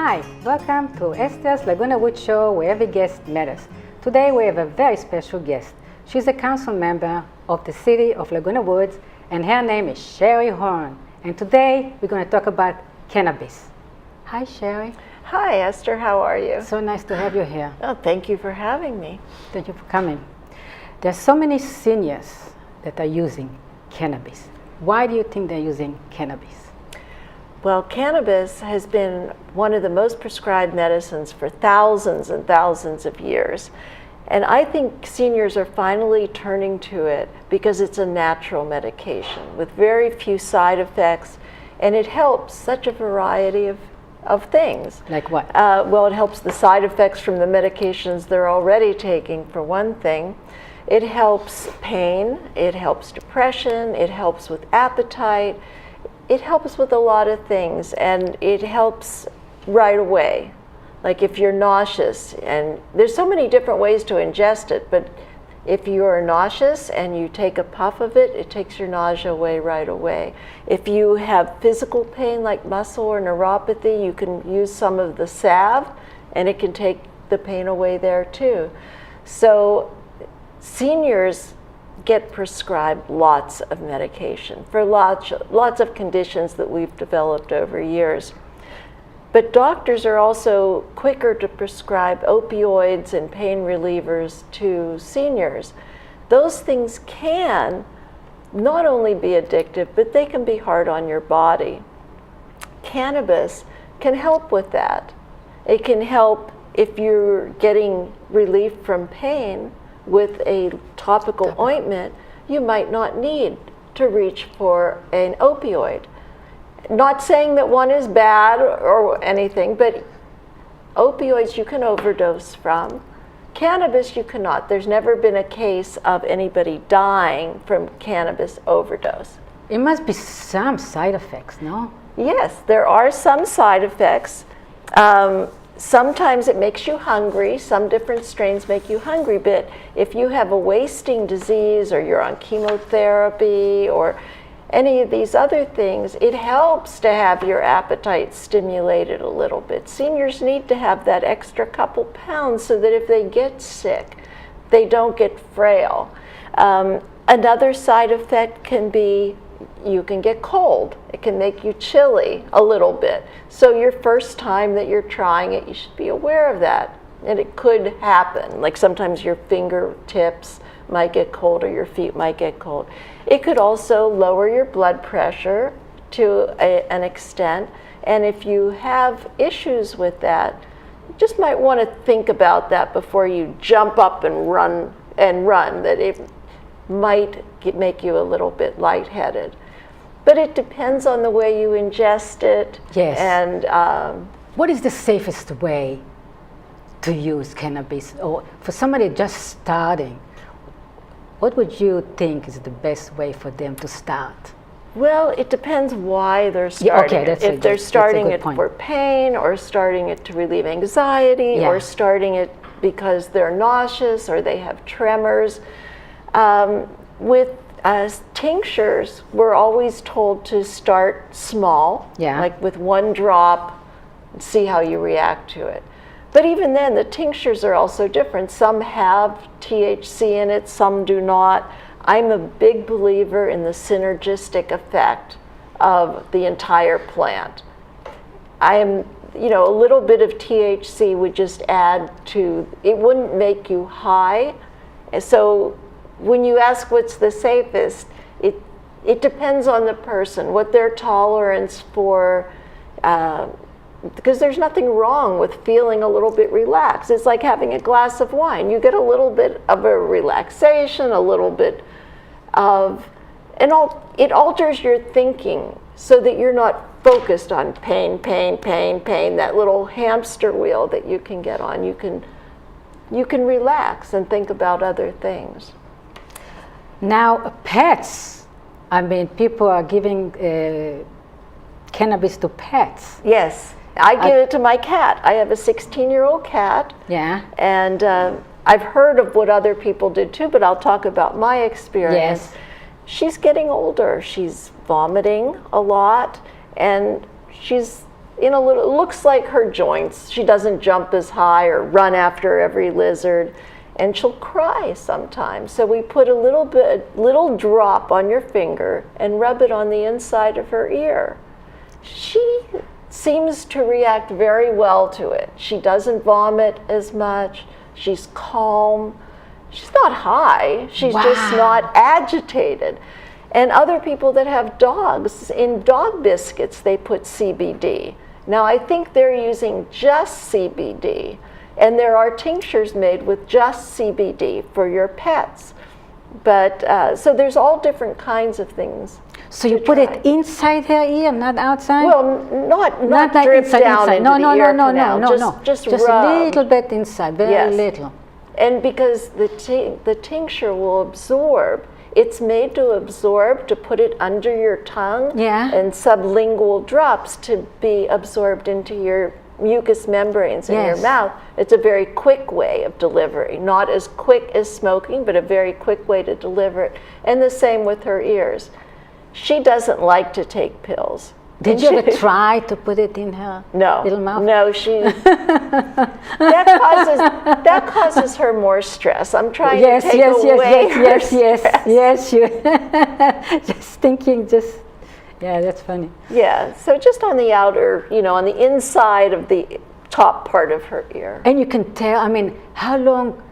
Hi, welcome to Esther's Laguna Woods show where every guest matters. Today we have a very special guest. She's a council member of the city of Laguna Woods and her name is Sherry Horn. And today we're going to talk about cannabis. Hi Sherry. Hi Esther, how are you? So nice to have you here. Oh, thank you for having me. Thank you for coming. There's so many seniors that are using cannabis. Why do you think they're using cannabis? Well, cannabis has been one of the most prescribed medicines for thousands and thousands of years. And I think seniors are finally turning to it because it's a natural medication with very few side effects, and it helps such a variety of things. Like what? Well, it helps the side effects from the medications they're already taking, for one thing. It helps pain, it helps depression, it helps with appetite, it helps with a lot of things, and it helps right away. Like if you're nauseous, and there's so many different ways to ingest it, but if you're nauseous and you take a puff of it, it takes your nausea away right away. If you have physical pain like muscle or neuropathy, you can use some of the salve and it can take the pain away there too. So seniors get prescribed lots of medication for lots of conditions that we've developed over years. But doctors are also quicker to prescribe opioids and pain relievers to seniors. Those things can not only be addictive, but they can be hard on your body. Cannabis can help with that. It can help if you're getting relief from pain with a topical ointment. You might not need to reach for an opioid. Not saying that one is bad or anything, but opioids you can overdose from. Cannabis you cannot. There's never been a case of anybody dying from cannabis overdose. It must be some side effects, no? Yes, there are some side effects. Sometimes it makes you hungry. Some different strains make you hungry, but if you have a wasting disease or you're on chemotherapy or any of these other things, it helps to have your appetite stimulated a little bit. Seniors need to have that extra couple pounds so that if they get sick, they don't get frail. Another side effect can be you can get cold. It can make you chilly a little bit. So your first time that you're trying it, you should be aware of that. And it could happen. Like sometimes your fingertips might get cold or your feet might get cold. It could also lower your blood pressure to an extent. And if you have issues with that, you just might want to think about that before you jump up and run, that it might make you a little bit lightheaded. But it depends on the way you ingest it. Yes. And what is the safest way to use cannabis? Or for somebody just starting, what would you think is the best way for them to start? Well, it depends why they're starting it. If they're starting it for pain or starting it to relieve anxiety or starting it because they're nauseous or they have tremors. With tinctures, we're always told to start small, like with one drop, and see how you react to it. But even then, the tinctures are also different. Some have THC in it, some do not. I'm a big believer in the synergistic effect of the entire plant. a little bit of THC would just add to, it wouldn't make you high. So when you ask what's the safest, it depends on the person, what their tolerance for, because there's nothing wrong with feeling a little bit relaxed. It's like having a glass of wine. You get a little bit of a relaxation, a little bit of, it alters your thinking so that you're not focused on pain, that little hamster wheel that you can get on. You can relax and think about other things. Now, pets, people are giving cannabis to pets. Yes, I give it to my cat. I have a 16-year-old cat. Yeah. And I've heard of what other people did too, but I'll talk about my experience. Yes. She's getting older. She's vomiting a lot, and she's in a little, it looks like her joints. She doesn't jump as high or run after every lizard, and she'll cry sometimes. So we put a little drop on your finger and rub it on the inside of her ear. She seems to react very well to it. She doesn't vomit as much. She's calm. She's not high. She's just not agitated. And other people that have dogs, in dog biscuits, they put CBD. Now, I think they're using just CBD, and there are tinctures made with just CBD for your pets. But, so there's all different kinds of things. So you put it inside her ear, not outside? Well, not like drip inside, down inside. into the ear canal. No. Just a rub. little bit inside, very little. And because the tincture will absorb, it's made to absorb, to put it under your tongue, and sublingual drops to be absorbed into your mucous membranes in your mouth. It's a very quick way of delivery, not as quick as smoking, but a very quick way to deliver it. And the same with her ears. She doesn't like to take pills. Did you ever try to put it in her little mouth? No, that causes her more stress. I'm trying to take away her stress. Yes, you just thinking, that's funny. Yeah, so just on the outer, on the inside of the top part of her ear. And you can tell, how long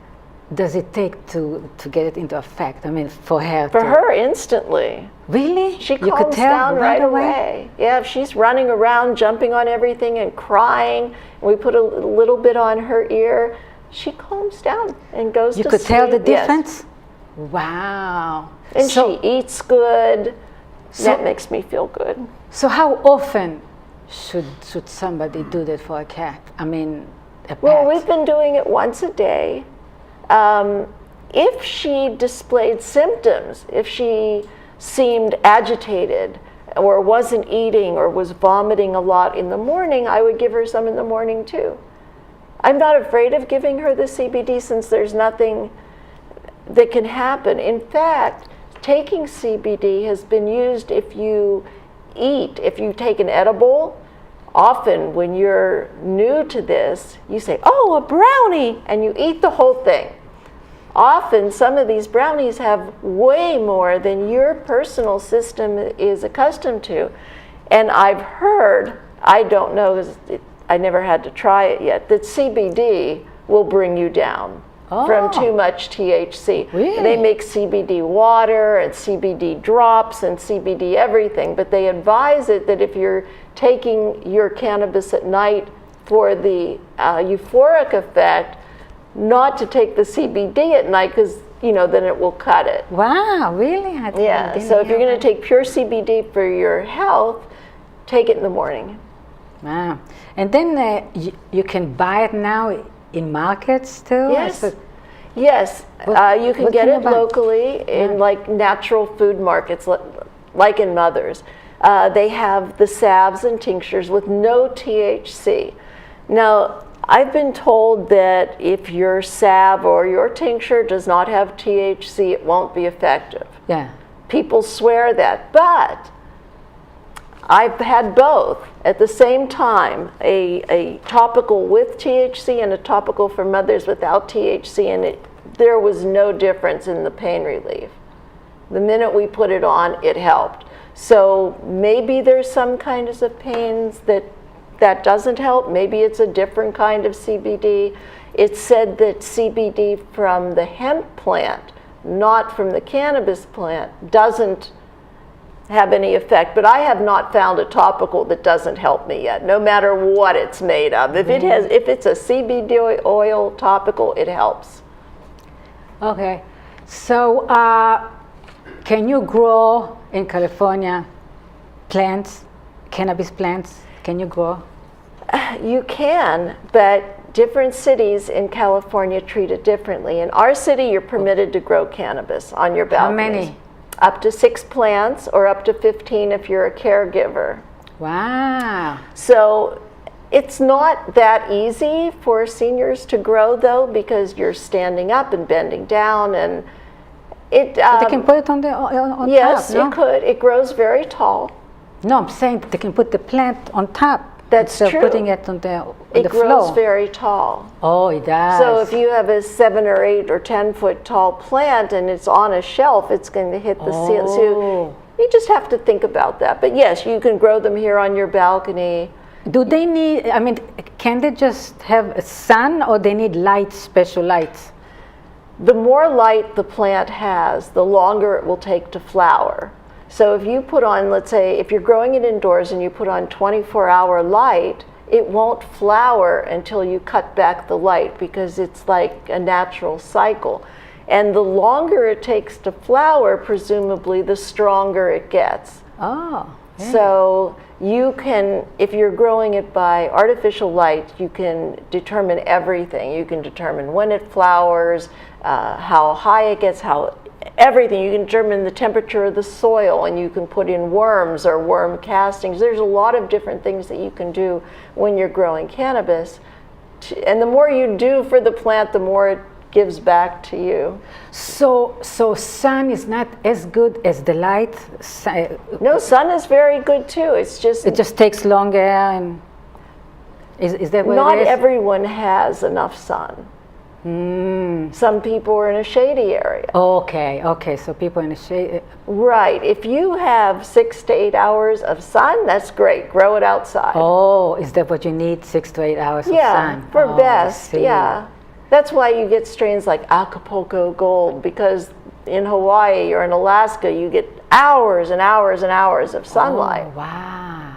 does it take to get it into effect? For her. For her, instantly. Really? She calms down right away. Yeah, if she's running around, jumping on everything and crying, and we put a little bit on her ear, she calms down and goes to sleep. You could tell the difference? Yes. Wow. And she eats good. That makes me feel good. So how often should somebody do that for a cat? A pet? Well, we've been doing it once a day. If she displayed symptoms, if she seemed agitated or wasn't eating or was vomiting a lot in the morning, I would give her some in the morning too. I'm not afraid of giving her the CBD since there's nothing that can happen. In fact, taking CBD has been used if you take an edible. Often when you're new to this, you say, "Oh, a brownie," and you eat the whole thing. Often some of these brownies have way more than your personal system is accustomed to. And I've heard, I don't know, I never had to try it yet, that CBD will bring you down from too much THC. Really? They make CBD water and CBD drops and CBD everything, but they advise it that if you're taking your cannabis at night for the euphoric effect, not to take the CBD at night because, then it will cut it. Wow, really? Yeah, so if you're going to take pure CBD for your health, take it in the morning. Wow. And then you can buy it now in markets too? Yes. Yes, you can get it locally in like natural food markets, like in Mother's. They have the salves and tinctures with no THC. Now, I've been told that if your salve or your tincture does not have THC, it won't be effective. Yeah. People swear that, but I've had both at the same time, a topical with THC and a topical for mothers without THC, and there was no difference in the pain relief. The minute we put it on, it helped. So maybe there's some kinds of pains that doesn't help. Maybe it's a different kind of CBD. It's said that CBD from the hemp plant, not from the cannabis plant, doesn't have any effect, but I have not found a topical that doesn't help me yet, no matter what it's made of. If it's a CBD oil topical, it helps. Okay, so can you grow in California plants, cannabis plants? Can you grow? You can, but different cities in California treat it differently. In our city, you're permitted to grow cannabis on your balconies. How many? Up to 6 plants or up to 15 if you're a caregiver. Wow. So it's not that easy for seniors to grow though, because you're standing up and bending down, and it So they can put it on top, yes, no? it could. It grows very tall. No, I'm saying they can put the plant on top. That's instead true. of putting it on the It grows floor. very tall. Oh, it does. So if you have a 7 or 8 or 10-foot tall plant and it's on a shelf, it's going to hit the ceiling. So you just have to think about that. But yes, you can grow them here on your balcony. Do they need, I mean, can they just have a sun, or they need lights, special lights? The more light the plant has, the longer it will take to flower. So if you put on, let's say, if you're growing it indoors and you put on 24-hour light, it won't flower until you cut back the light, because it's like a natural cycle. And the longer it takes to flower, presumably, the stronger it gets. Oh. Yeah. So you can, if you're growing it by artificial light, you can determine everything. You can determine when it flowers, how high it gets, everything. You can determine the temperature of the soil, and you can put in worms or worm castings. There's a lot of different things that you can do when you're growing cannabis. And the more you do for the plant, the more it gives back to you. So sun is not as good as the light? No, sun is very good too. It's just... It just takes longer, and is that what not it is? everyone has enough sun. Some people are in a shady area. Okay, so people in the shade. Right. If you have 6 to 8 hours of sun, that's great. Grow it outside. Oh, is that what you need, 6 to 8 hours of sun? Yeah, for I best, see. yeah. That's why you get strains like Acapulco Gold, because in Hawaii or in Alaska, you get hours and hours and hours of sunlight. Oh, wow.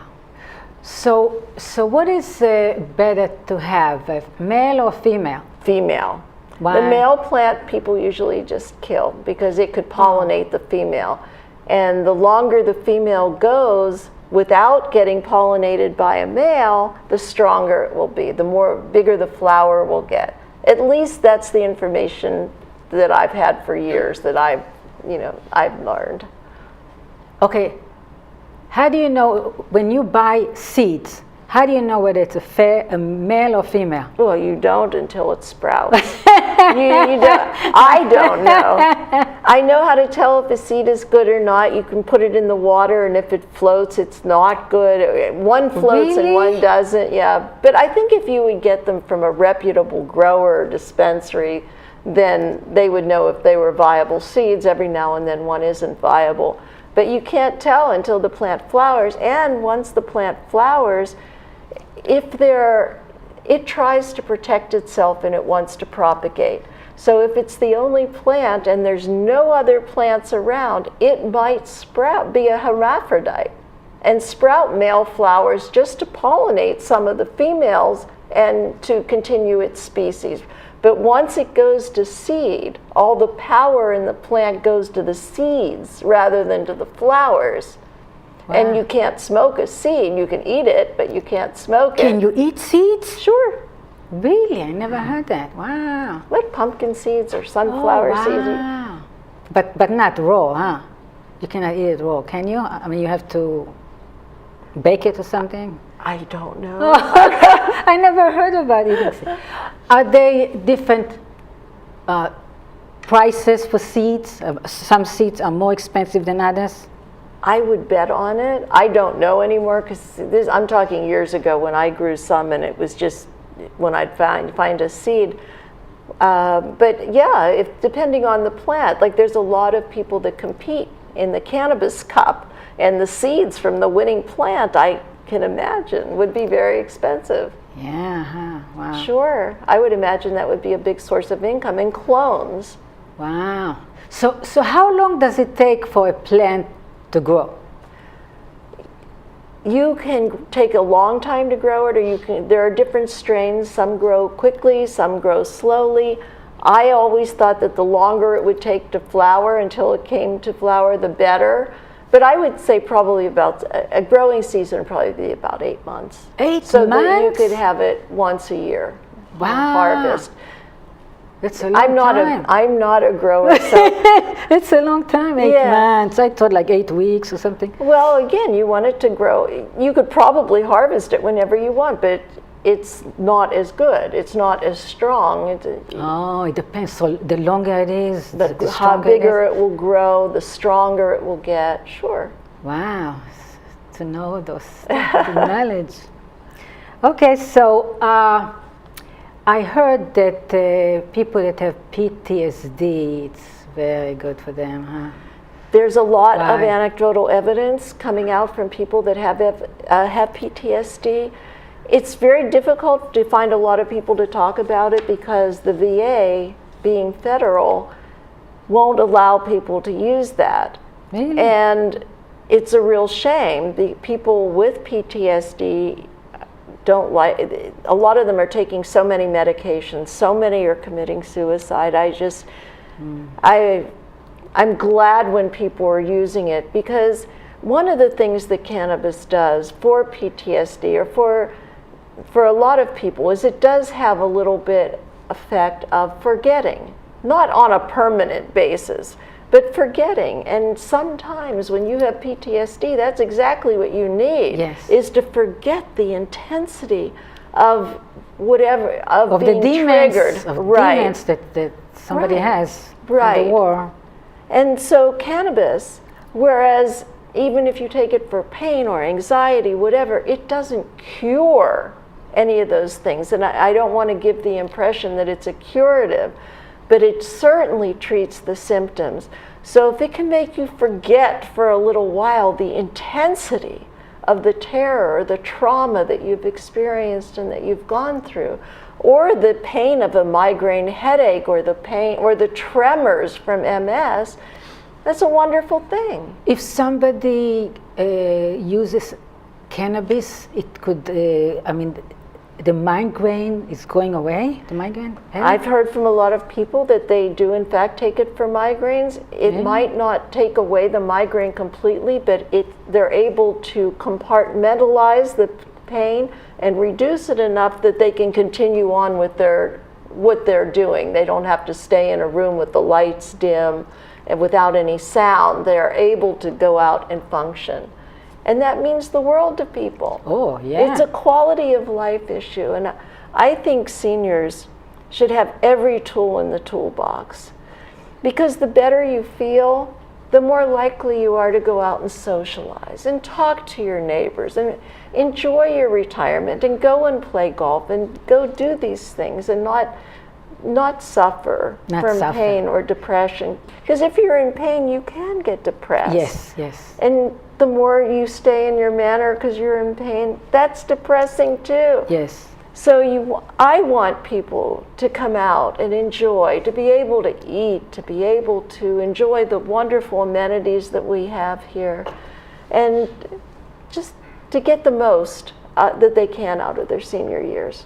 So what is better to have, male or female? Female. Why? The male plant people usually just kill because it could pollinate the female. And the longer the female goes without getting pollinated by a male, the stronger it will be, the bigger the flower will get. At least that's the information that I've had for years, that I've learned. Okay, how do you know when you buy seeds? How do you know whether it's a male or female? Well, you don't until it sprouts. you don't. I don't know. I know how to tell if a seed is good or not. You can put it in the water, and if it floats, it's not good. One floats and one doesn't, yeah. But I think if you would get them from a reputable grower or dispensary, then they would know if they were viable seeds. Every now and then one isn't viable. But you can't tell until the plant flowers. And once the plant flowers, it tries to protect itself and it wants to propagate. So if it's the only plant and there's no other plants around, it might be a hermaphrodite and sprout male flowers just to pollinate some of the females and to continue its species. But once it goes to seed, all the power in the plant goes to the seeds rather than to the flowers. Wow. And you can't smoke a seed. You can eat it, but you can't smoke it. Can you eat seeds? Sure. Really? I never heard that. Wow. Like pumpkin seeds or sunflower seeds. Wow. But not raw, huh? You cannot eat it raw, can you? I mean, you have to bake it or something? I don't know. I never heard about eating seeds. Are they different prices for seeds? Some seeds are more expensive than others? I would bet on it. I don't know anymore, because I'm talking years ago when I grew some, and it was just when I'd find a seed. But yeah, depending on the plant, like there's a lot of people that compete in the Cannabis Cup, and the seeds from the winning plant, I can imagine, would be very expensive. Yeah, huh? Wow. Sure, I would imagine that would be a big source of income, and clones. Wow. So how long does it take for a plant to grow? You can take a long time to grow it, or there are different strains. Some grow quickly, some grow slowly. I always thought that the longer it would take to flower until it came to flower, the better. But I would say probably about a growing season would probably be about 8 months. 8 months? So that you could have it once a year. Wow. Harvest. That's a long time. I'm not a grower, so it's a long time, 8 months. I thought like 8 weeks or something. Well, again, you want it to grow. You could probably harvest it whenever you want, but it's not as good. It's not as strong. It depends. So the longer it is, the how stronger bigger it will grow, the stronger it will get. Sure. Wow, to know those knowledge. Okay, so I heard that people that have PTSD, it's very good for them, huh? There's a lot of Why? anecdotal evidence coming out from people that have PTSD. It's very difficult to find a lot of people to talk about it because the VA, being federal, won't allow people to use that. Really? And it's a real shame. The people with PTSD don't like, a lot of them are taking so many medications, so many are committing suicide. I'm glad when people are using it, because one of the things that cannabis does for PTSD or for a lot of people is it does have a little bit effect of forgetting, not on a permanent basis, but forgetting. And sometimes when you have PTSD, that's exactly what you need, Yes. is to forget the intensity of whatever, of being the demons, triggered. of Right. demons that somebody Right. has from Right. the war. And so cannabis, whereas even if you take it for pain or anxiety, whatever, it doesn't cure any of those things. And I don't want to give the impression that it's a curative, but it certainly treats the symptoms. So if it can make you forget for a little while the intensity of the terror, the trauma that you've experienced and that you've gone through, or the pain of a migraine headache, or the pain or the tremors from MS, that's a wonderful thing. If somebody uses cannabis, it could, the migraine is going away, the migraine headache? I've heard from a lot of people that they do in fact take it for migraines. It Yeah. might not take away the migraine completely, but they're able to compartmentalize the pain and reduce it enough that they can continue on with what they're doing. They don't have to stay in a room with the lights dim and without any sound. They're able to go out and function. And that means the world to people. Oh, yeah. It's a quality of life issue. And I think seniors should have every tool in the toolbox. Because the better you feel, the more likely you are to go out and socialize and talk to your neighbors and enjoy your retirement and go and play golf and go do these things and not suffer from pain or depression. Because if you're in pain, you can get depressed. Yes, yes. And the more you stay in your manor because you're in pain, that's depressing too. Yes. So I want people to come out and enjoy, to be able to eat, to be able to enjoy the wonderful amenities that we have here, and just to get the most that they can out of their senior years.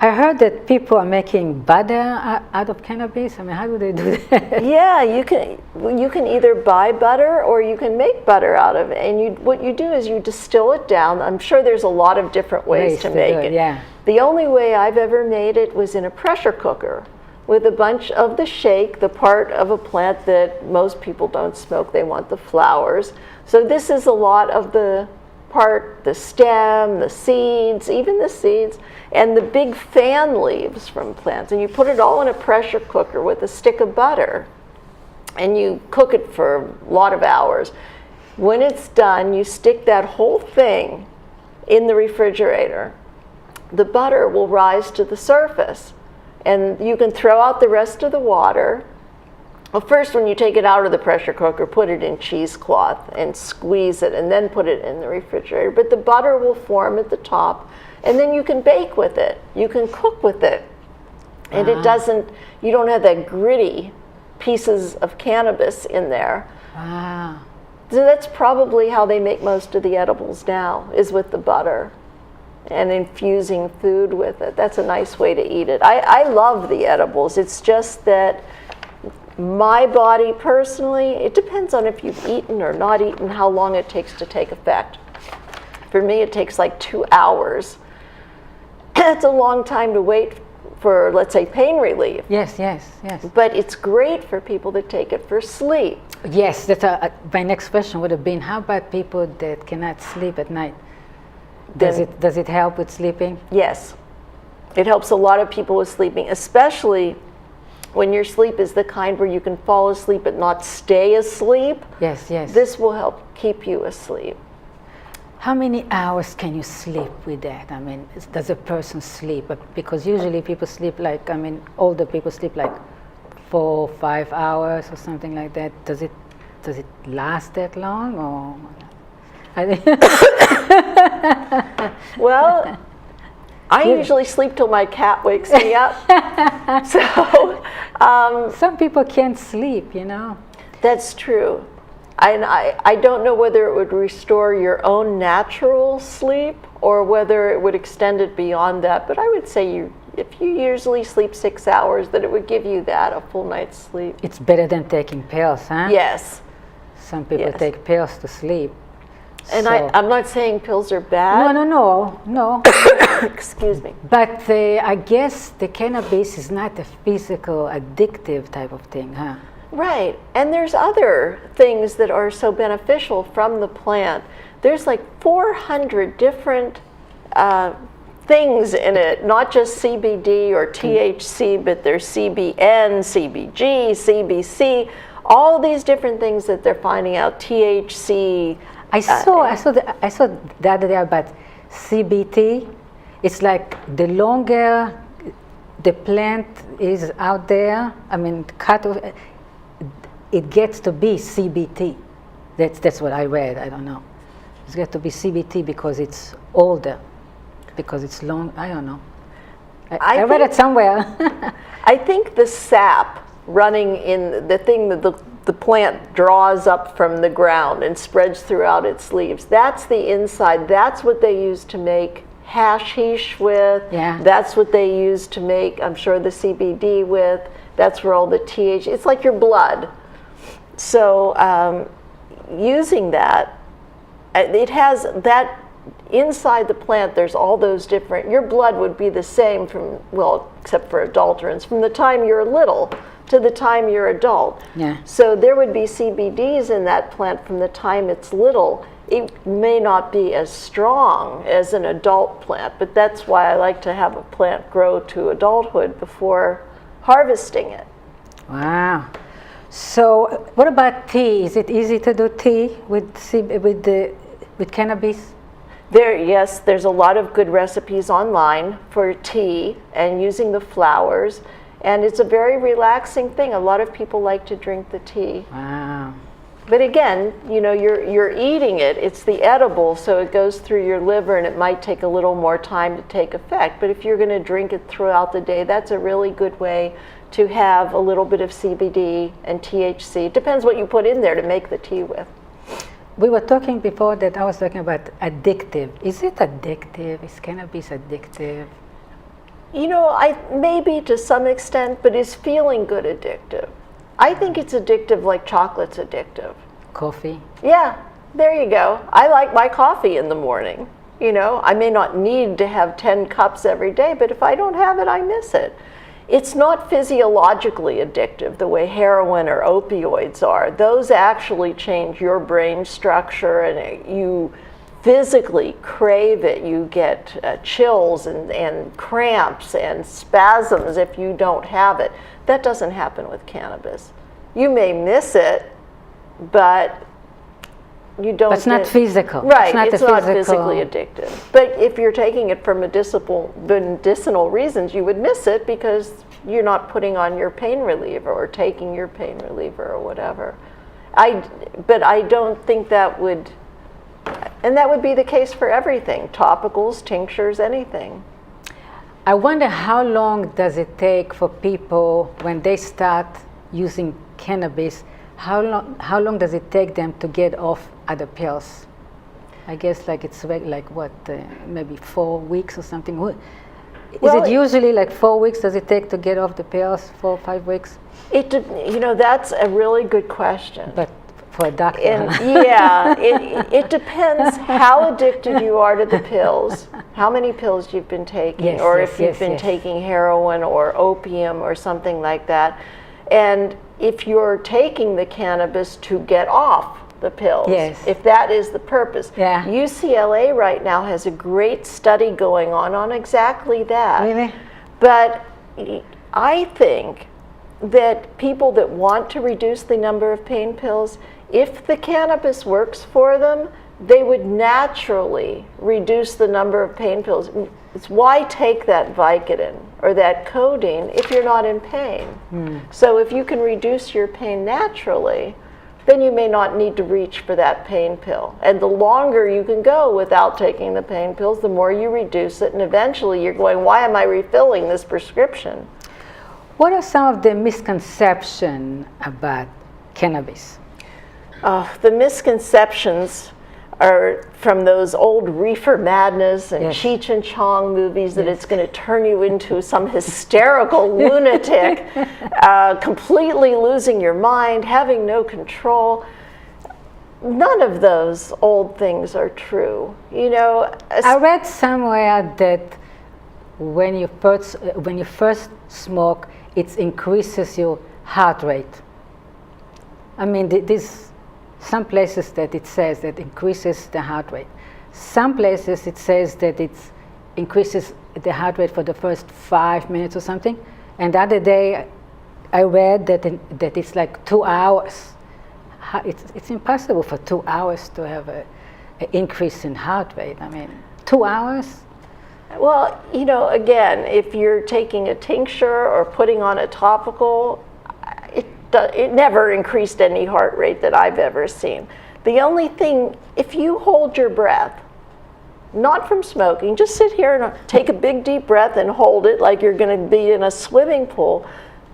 I heard that people are making butter out of cannabis. I mean, how do they do that? Yeah, you can either buy butter or you can make butter out of it. And what you do is you distill it down. I'm sure there's a lot of different ways to make it. Yeah. The only way I've ever made it was in a pressure cooker with a bunch of the shake, the part of a plant that most people don't smoke. They want the flowers. So this is a lot of the part, the stem, the seeds, even the seeds, and the big fan leaves from plants. And you put it all in a pressure cooker with a stick of butter, and you cook it for a lot of hours. When it's done, you stick that whole thing in the refrigerator. The butter will rise to the surface, and you can throw out the rest of the water. Well, first, when you take it out of the pressure cooker, put it in cheesecloth and squeeze it, and then put it in the refrigerator. But the butter will form at the top, and then you can bake with it. You can cook with it. And you don't have that gritty pieces of cannabis in there. Wow. So that's probably how they make most of the edibles now, is with the butter and infusing food with it. That's a nice way to eat it. I love the edibles. It's just that my body personally, it depends on if you've eaten or not eaten, how long it takes to take effect. For me, it takes like 2 hours. That's a long time to wait for, let's say, pain relief. Yes, yes, yes. But it's great for people that take it for sleep. Yes, that's my next question would have been, how about people that cannot sleep at night? Does it help with sleeping? Yes. It helps a lot of people with sleeping, especially when your sleep is the kind where you can fall asleep but not stay asleep. Yes, yes. This will help keep you asleep. How many hours can you sleep with that? I mean, does a person sleep? Because usually people sleep like, I mean, older people sleep like 4 or 5 hours or something like that. Does it last that long, or? Well, I usually sleep till my cat wakes me up. So some people can't sleep, you know. that's true. And I don't know whether it would restore your own natural sleep or whether it would extend it beyond that. But I would say if you usually sleep 6 hours, that it would give you a full night's sleep. It's better than taking pills, huh? Yes. Some people Yes. take pills to sleep. And So- I'm not saying pills are bad. No. Excuse me. But I guess the cannabis is not a physical, addictive type of thing, huh? Right, and there's other things that are so beneficial from the plant. There's like 400 different things in it, not just CBD or THC, but there's CBN, CBG, CBC, all these different things that they're finding out. THC. I saw the other day about CBT. It's like the longer the plant is out there, I mean, cut off, it gets to be CBT. That's what I read. I don't know. It's got to be CBT because it's older, because it's long. I don't know. I read it somewhere. I think the sap running in the thing that the plant draws up from the ground and spreads throughout its leaves, that's the inside. That's what they use to make hashish with. Yeah. That's what they use to make, I'm sure, the CBD with. That's where all the THC, it's like your blood. So using that, it has that inside the plant, there's all those different, your blood would be the same from, well, except for adulterants, from the time you're little to the time you're adult. Yeah. So there would be CBDs in that plant from the time it's little. It may not be as strong as an adult plant, but that's why I like to have a plant grow to adulthood before harvesting it. Wow. So what about tea? Is it easy to do tea with cannabis? Yes, there's a lot of good recipes online for tea and using the flowers, and it's a very relaxing thing. A lot of people like to drink the tea. Wow. But again, you know, you're eating it. It's the edible, so it goes through your liver, and it might take a little more time to take effect. But if you're going to drink it throughout the day, that's a really good way to have a little bit of CBD and THC. It depends what you put in there to make the tea with. We were talking before that I was talking about addictive. Is it addictive? Is cannabis addictive? You know, maybe to some extent, but is feeling good addictive? I think it's addictive like chocolate's addictive. Coffee? Yeah, there you go. I like my coffee in the morning. You know, I may not need to have 10 cups every day, but if I don't have it, I miss it. It's not physiologically addictive the way heroin or opioids are. Those actually change your brain structure, and you physically crave it. You get chills and cramps and spasms if you don't have it. That doesn't happen with cannabis. You may miss it, but you don't. But it's not physical. Right, it's it's not not a physical. physically addictive. But if you're taking it for medicinal reasons, you would miss it because you're not putting on your pain reliever or taking your pain reliever or whatever. But I don't think that would, and that would be the case for everything, topicals, tinctures, anything. I wonder how long does it take for people when they start using cannabis, how long does it take them to get off other pills? I guess like it's like what, maybe 4 weeks or something. Is it usually like 4 weeks does it take to get off the pills, 4 or 5 weeks? You know, that's a really good question. But for a doctor. And yeah, it depends how addicted you are to the pills, how many pills you've been taking, Yes, or yes, if you've yes, been yes. taking heroin or opium or something like that. And if you're taking the cannabis to get off the pills, Yes. if that is the purpose. Yeah. UCLA right now has a great study going on exactly that. Really? But I think that people that want to reduce the number of pain pills, if the cannabis works for them, they would naturally reduce the number of pain pills. It's why take that Vicodin or that codeine if you're not in pain? So if you can reduce your pain naturally, then you may not need to reach for that pain pill. And the longer you can go without taking the pain pills, the more you reduce it, and eventually you're going, why am I refilling this prescription? What are some of the misconceptions about cannabis? The misconceptions are from those old reefer madness and Cheech and Chong movies that it's going to turn you into some hysterical lunatic, completely losing your mind, having no control. None of those old things are true. You know, I read somewhere that when you first smoke, it increases your heart rate. I mean, some places that it says that increases the heart rate. Some places it says that it increases the heart rate for the first 5 minutes or something. And the other day I read that it's like 2 hours. It's impossible for 2 hours to have an increase in heart rate. I mean, 2 hours? Well, you know, again, if you're taking a tincture or putting on a topical, it never increased any heart rate that I've ever seen. The only thing, if you hold your breath, not from smoking, just sit here and take a big deep breath and hold it like you're going to be in a swimming pool.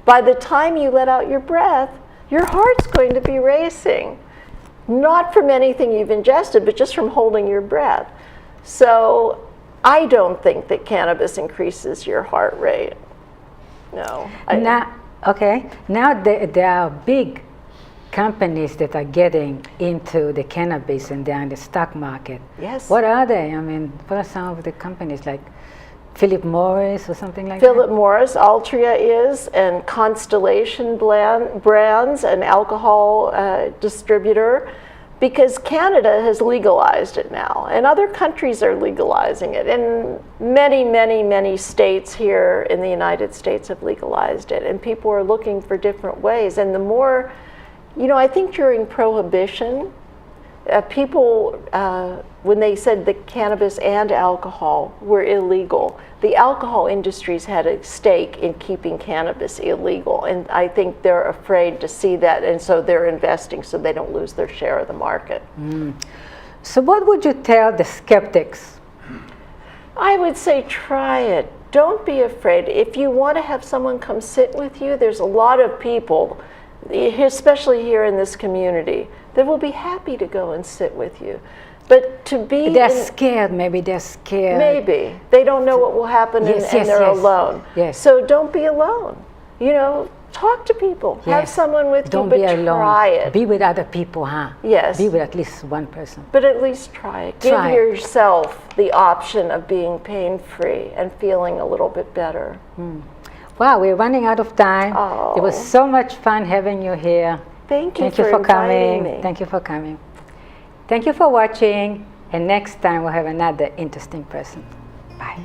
By the time you let out your breath, your heart's going to be racing. Not from anything you've ingested, but just from holding your breath. So I don't think that cannabis increases your heart rate. No. Now there are big companies that are getting into the cannabis and they're in the stock market. Yes. What are they? I mean, what are some of the companies, like Philip Morris or something like Philip that? Morris, Altria is, and Constellation Brands, an alcohol distributor, because Canada has legalized it now, and other countries are legalizing it, and many, many, many states here in the United States have legalized it, and people are looking for different ways. And the more, you know, I think during Prohibition, people, when they said that cannabis and alcohol were illegal, the alcohol industries had a stake in keeping cannabis illegal, and I think they're afraid to see that, and so they're investing so they don't lose their share of the market. So what would you tell the skeptics? I would say try it. Don't be afraid. If you want to have someone come sit with you, there's a lot of people, especially here in this community, that will be happy to go and sit with you. But to be... They're scared, maybe they're scared. Maybe. They don't know what will happen and they're alone. Yes. So don't be alone. You know, talk to people. Have someone with you, but try it. Be with other people, huh? Yes. Be with at least one person. But at least try it. Give yourself the option of being pain-free and feeling a little bit better. Wow, we're running out of time. Oh. It was so much fun having you here. Thank you for inviting coming. me. Thank you for coming. Thank you for watching, and next time we'll have another interesting person. Bye.